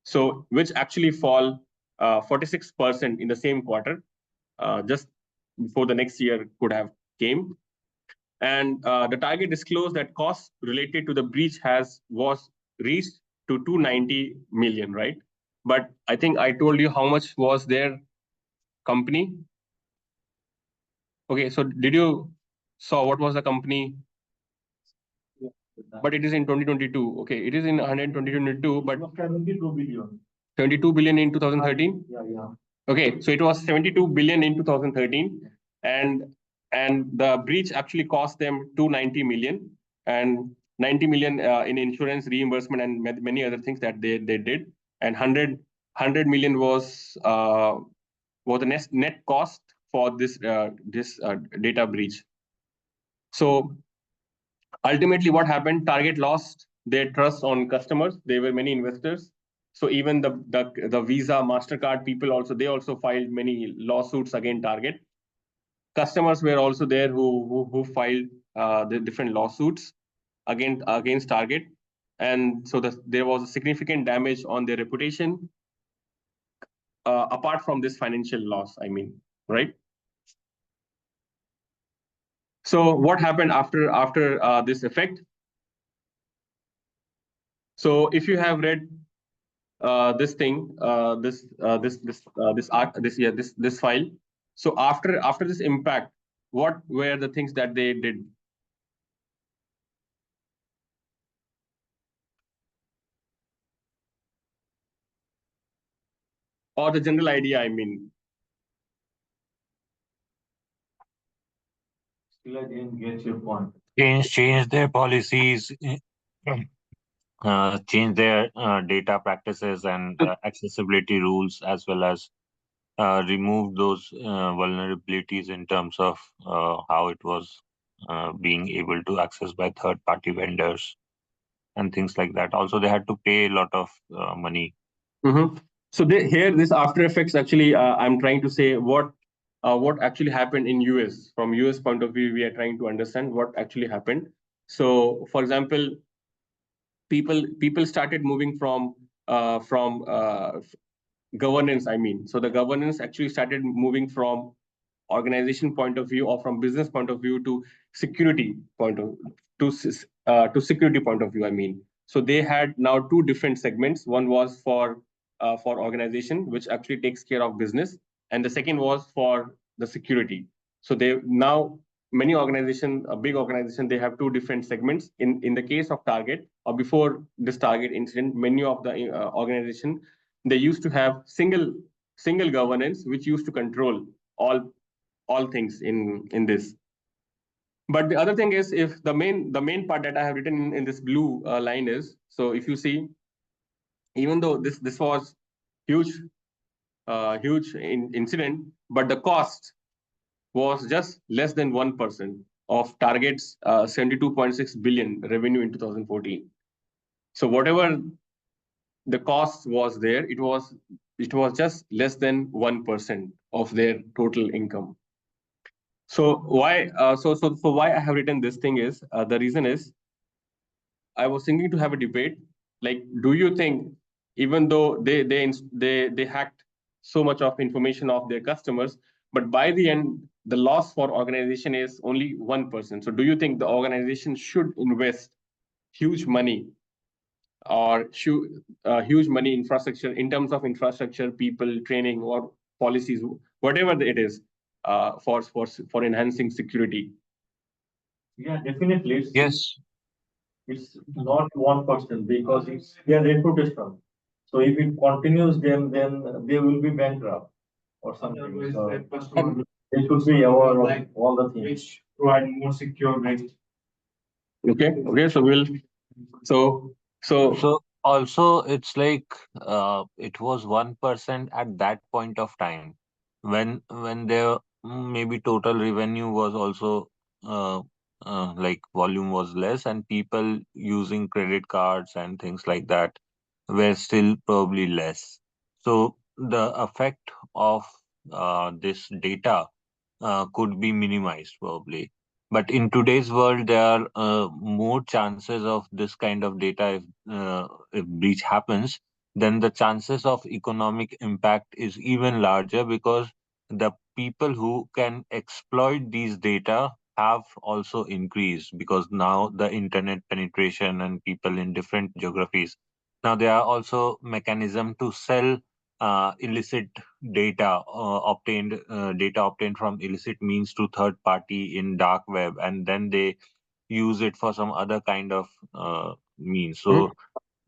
So which actually fall 46% in the same quarter, just before the next year could have came. And the Target disclosed that costs related to the breach was reached to 290 million, right? But I think I told you how much was their company. Okay, so did you saw what was the company? But it is in 2022. Okay, it is in 2022, but 72 billion. 72 billion in 2013. Yeah. Okay, so it was 72 billion in 2013, and the breach actually cost them 290 million and 90 million in insurance reimbursement and many other things that they did, and 100 million was the net cost for this data breach. So ultimately, what happened? Target lost their trust on customers. There were many investors. So even the Visa, MasterCard people they also filed many lawsuits against Target. Customers were also there who filed the different lawsuits against Target, and so there was a significant damage on their reputation. Apart from this financial loss, I mean, right? So what happened after this effect? So if you have read this thing, this file. So after this impact, what were the things that they did? Or the general idea, I mean. Still, I didn't get your point. Change their policies, change their data practices and accessibility rules, as well as remove those vulnerabilities in terms of how it was being able to access by third-party vendors and things like that. Also, they had to pay a lot of money. Mm-hmm. So here, this After Effects actually, I'm trying to say what actually happened in US. From US point of view, we are trying to understand what actually happened. So, for example, people started moving from governance. I mean, so the governance actually started moving from organization point of view or from business point of view to security point of to security point of view. I mean, so they had now two different segments. One was for organization, which actually takes care of business, and the second was for the security. So they now many organizations, a big organization, they have two different segments. In the case of Target, or before this Target incident, many of the organization, they used to have single governance, which used to control all things in this. But the other thing is, if the main part that I have written in this blue line is, so if you see, even though this was huge incident, but the cost was just less than 1% of Target's 72.6 billion revenue in 2014. So whatever the cost was there, it was just less than 1% of their total income. So why I have written this thing is, the reason is, I was thinking to have a debate. Like, do you think, even though they hacked so much of information of their customers, but by the end, the loss for organization is only 1%. So do you think the organization should invest huge money, or huge money infrastructure, in terms of infrastructure, people, training, or policies, whatever it is, for enhancing security? Yeah, definitely. Yes. It's not 1% because it's their reputation. So if it continues, then they will be bankrupt or something. So they should be aware of all the things. Which provide more secure rate. Okay, so So also it's like it was 1% at that point of time when their maybe total revenue was also uh, like volume was less, and people using credit cards and things like that were still probably less. So the effect of this data could be minimized probably. But in today's world, there are more chances of this kind of data. If breach happens, then the chances of economic impact is even larger, because the people who can exploit these data have also increased, because now the internet penetration and people in different geographies. Now there are also mechanism to sell illicit data obtained from illicit means to third party in dark web, and then they use it for some other kind of means. So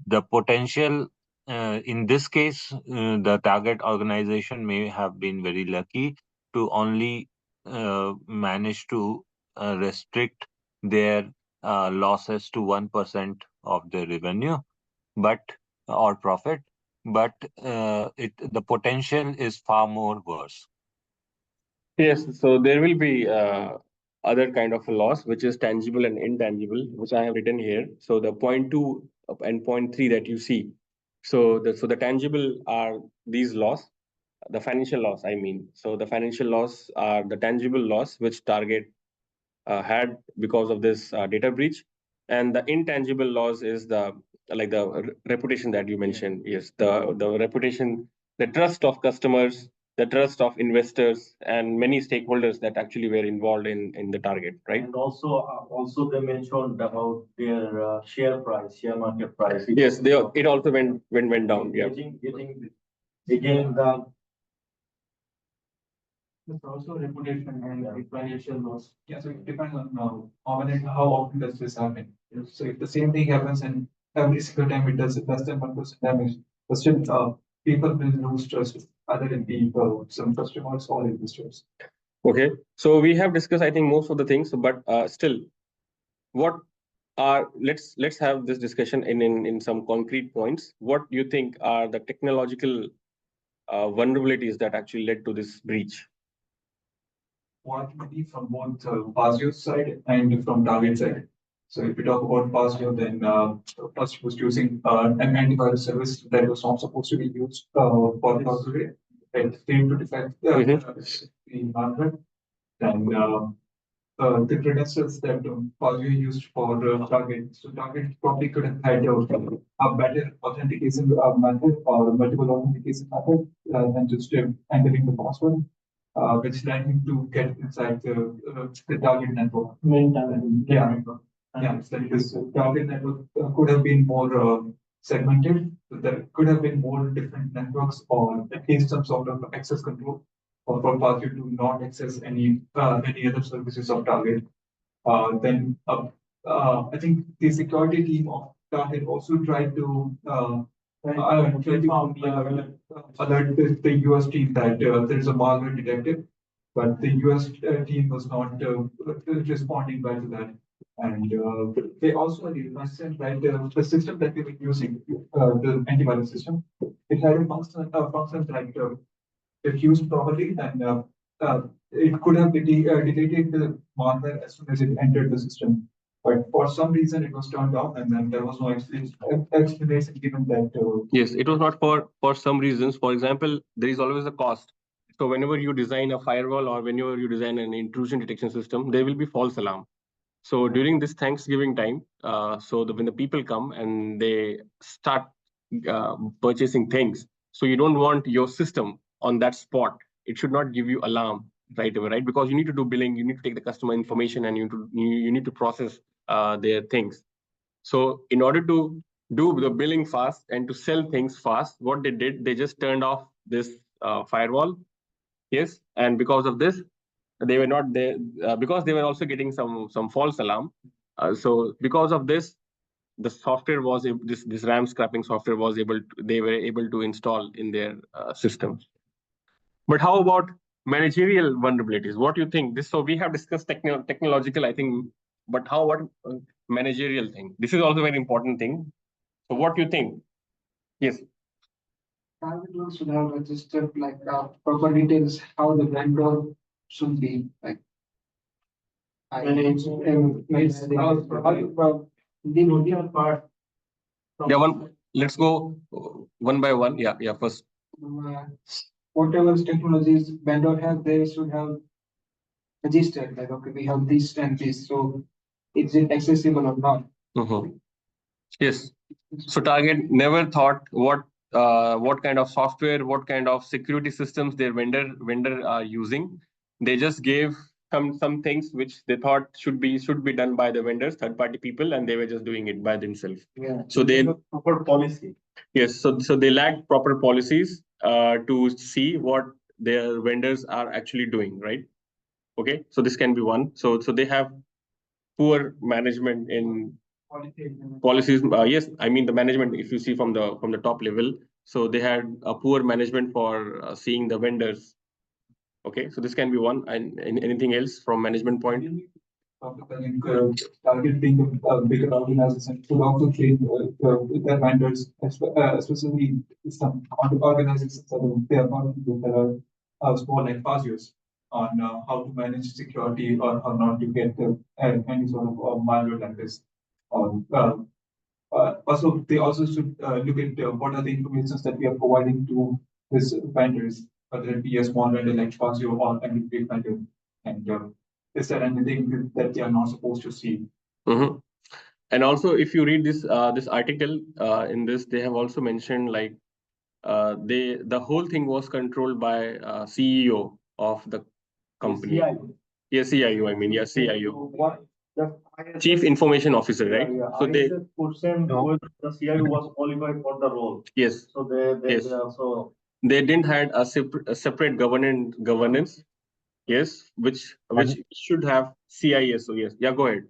the potential in this case, the target organization may have been very lucky to only manage to restrict their losses to 1% of their revenue, but or profit, but the potential is far more worse. yes, so there will be other kind of a loss, which is tangible and intangible, which I have written here. So the point two and point three that you see. So the tangible are these loss, the financial loss, I mean. So the financial loss are the tangible loss which Target had because of this data breach, and the intangible loss is the, like, the reputation that you mentioned. Yes, the reputation, the trust of customers, the trust of investors, and many stakeholders that actually were involved in the Target, right? And also they mentioned about their share market price. Yes, it also went down. Yeah. Getting again the It's also reputation and the financial loss. Yeah, so it depends on how often does this happen. So if the same thing happens and every single time it does less than 1% damage, but still people will lose trust other in people, some customers or investors. Okay, so we have discussed, I think, most of the things, but still, what are let's have this discussion in some concrete points. What do you think are the technological vulnerabilities that actually led to this breach? Vulnerability from both Pasio's side and from Target side. So if we talk about Pasio, then first was using an antivirus service that was not supposed to be used for the browser. It failed to detect the malware. Then the credentials that Pasio used for Target. So Target probably could have had a better authentication method or multiple authentication method than just entering the password, which led him to get inside the target network. Yeah, yeah. So this target network could have been more segmented. So there could have been more different networks, or at least some sort of access control or for path to not access any other services of target. Then I think the security team of Target also tried to alert the US team that there is a malware detected, but the US team was not responding well to that. And they also mentioned that the system that we were using, the antivirus system, it had a function that if used properly, then it could have deleted the malware as soon as it entered the system. But for some reason, it was turned off, and then there was no explanation given that. Yes, it was not for some reasons. For example, there is always a cost. So whenever you design a firewall or whenever you design an intrusion detection system, there will be false alarm. So during this Thanksgiving time, when the people come and they start purchasing things, so you don't want your system on that spot. It should not give you alarm right away, right? Because you need to do billing, you need to take the customer information, and you need to process their things. So in order to do the billing fast and to sell things fast, what they did, they just turned off this firewall. Yes, and because of this, they were not there because they were also getting some false alarm. So because of this, the software was this RAM scrapping software was they were able to install in their systems. But how about managerial vulnerabilities? What do you think? So we have discussed technological, I think, but how about managerial thing? This is also a very important thing. So what do you think? Yes. Target should have registered like proper details how the vendor should be like managed and the material part. Yeah, let's go one by one. Yeah. First, whatever technologies vendor has, they should have registered like okay, we have this and this. So is it accessible or not? Yes. So Target never thought what kind of software, what kind of security systems their vendor are using. They just gave some things which they thought should be done by the vendors, third party people, and they were just doing it by themselves. Yeah. So they Proper policy. Yes, so they lack proper policies to see what their vendors are actually doing, right? Okay, so this can be one. So they have poor management in policies. Yes, I mean the management. If you see from the top level, so they had a poor management for seeing the vendors. Okay, so this can be one. And anything else from management point? Target being a bigger organization should also train their vendors, especially some organizations that they are not that are small like Fasios on how to manage security or not to get any sort of malware like this. Also, they also should look at what are the information that we are providing to these vendors, whether it be a small vendor like Fasio or a big vendor, and is there anything that they are not supposed to see? Mm-hmm. And also, if you read this article in this, they have also mentioned like the whole thing was controlled by CEO of the company. CIO. Yeah, CIO. I mean, yeah, CIO. What the Chief Information Officer, right? So they the CIO was qualified for the role. Yes. So they Yes. also They didn't had a separate governance. Yes, which should have CISO. Yes. Yeah. Go ahead.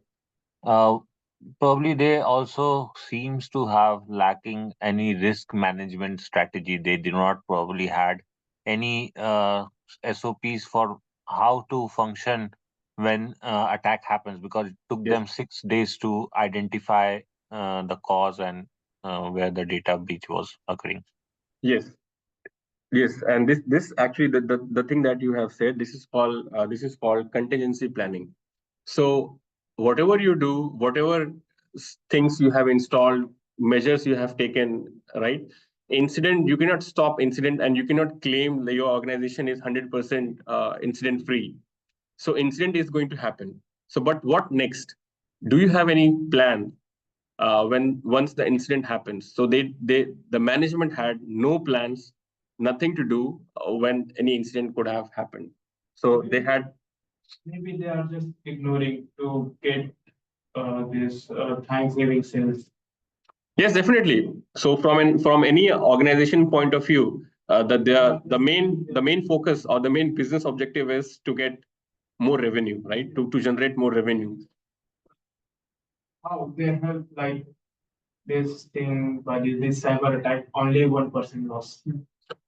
Probably they also seems to have lacking any risk management strategy. They do not probably had any SOPs for how to function when attack happens, because it took them 6 days to identify the cause and where the data breach was occurring. Yes. Yes, and this actually the thing that you have said, this is called contingency planning. So whatever you do, whatever things you have installed, measures you have taken, right? Incident, you cannot stop incident, and you cannot claim that your organization is 100% incident free. So incident is going to happen. So, but what next? Do you have any plan when once the incident happens? So the management had no plans, nothing to do when any incident could have happened. So they had. Maybe they are just ignoring to get this Thanksgiving sales. Yes, definitely. So from any organization point of view, that the main focus or the main business objective is to get more revenue, right? To generate more revenue. How they have like this thing, but this cyber attack, only 1% lost.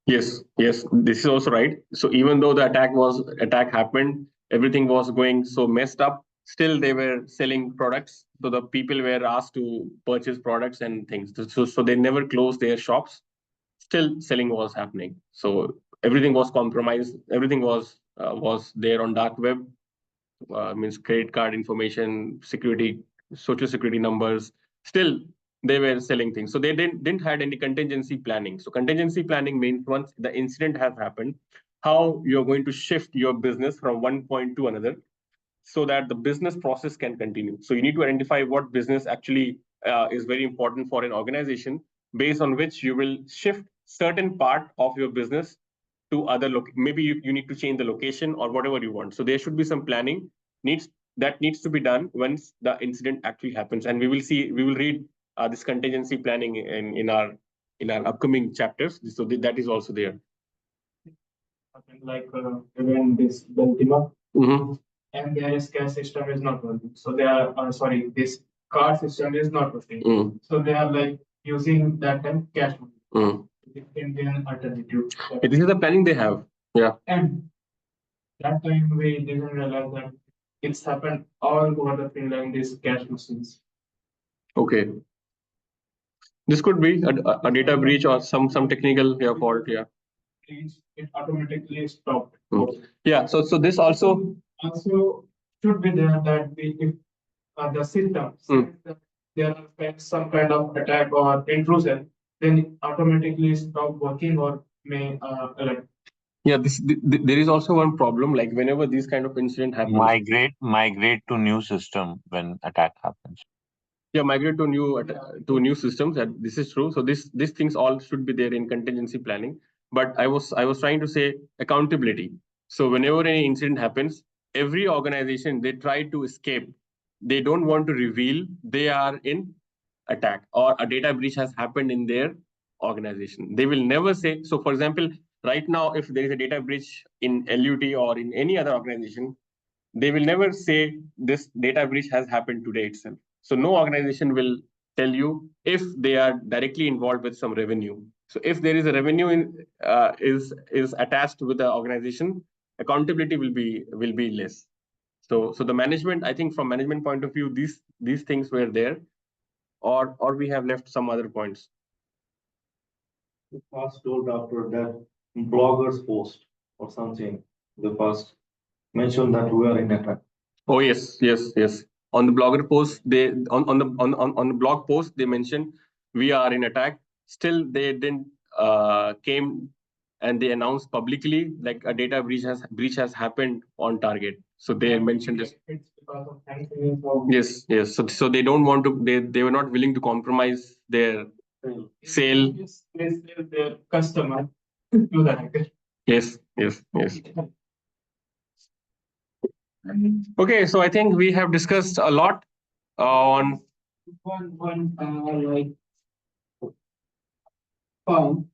Yes, this is also right. So even though the attack happened, everything was going so messed up, still they were selling products. So the people were asked to purchase products and things. So they never closed their shops. Still selling was happening. So everything was compromised. Everything was there on dark web. Means credit card information, security, social security numbers. Still, they were selling things. So they didn't had any contingency planning. So contingency planning means once the incident has happened, how you're going to shift your business from one point to another, so that the business process can continue. So you need to identify what business actually is very important for an organization, based on which you will shift certain part of your business to other maybe you need to change the location or whatever you want. So there should be some planning needs to be done once the incident actually happens. And we will read this contingency planning in our upcoming chapters. So that is also there. Like even this Baltimore. Mm-hmm. And their cash system is not working. So they are sorry, this card system is not working. Mm. So they are like using that time cash money. Mm. Indian alternative. This is the planning they have. Yeah. And that time we didn't realize that it's happened all over the Finland, these cash machines. Okay. This could be a data breach or some technical fault. Yeah. It automatically stopped. Yeah. So this also should be there that if the system that there are some kind of attack or intrusion, then it automatically stop working or may alert. Yeah, there is also one problem. Like whenever these kind of incident happens, migrate to new system when attack happens. Yeah, migrate to new systems. And this is true. So these things all should be there in contingency planning. But I was trying to say accountability. So whenever any incident happens, every organization, they try to escape. They don't want to reveal they are in attack or a data breach has happened in their organization. They will never say. So for example, right now, if there is a data breach in LUT or in any other organization, they will never say this data breach has happened today itself. So no organization will tell you if they are directly involved with some revenue. So if there is a revenue is attached with the organization, accountability will be less. So the management, I think from management point of view, these things were there, or we have left some other points. The first told after that bloggers post or something. The first mentioned that we are in attack. Oh yes. On the blogger post, they on the blog post they mentioned we are in attack. Still, they didn't came and they announced publicly like a data breach has happened on target. So they mentioned this. It's because of Thanksgiving. Yes. So they don't want to. They were not willing to compromise their sale. They sell their customer to the hacker. Yes. Okay, so I think we have discussed a lot on one like firm,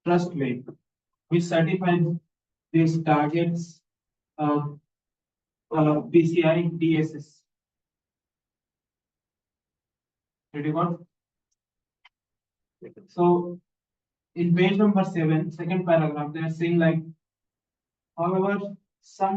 trust me, we certified these targets PCI DSS. Ready one? So in page number 7, second paragraph, they are saying like, however, some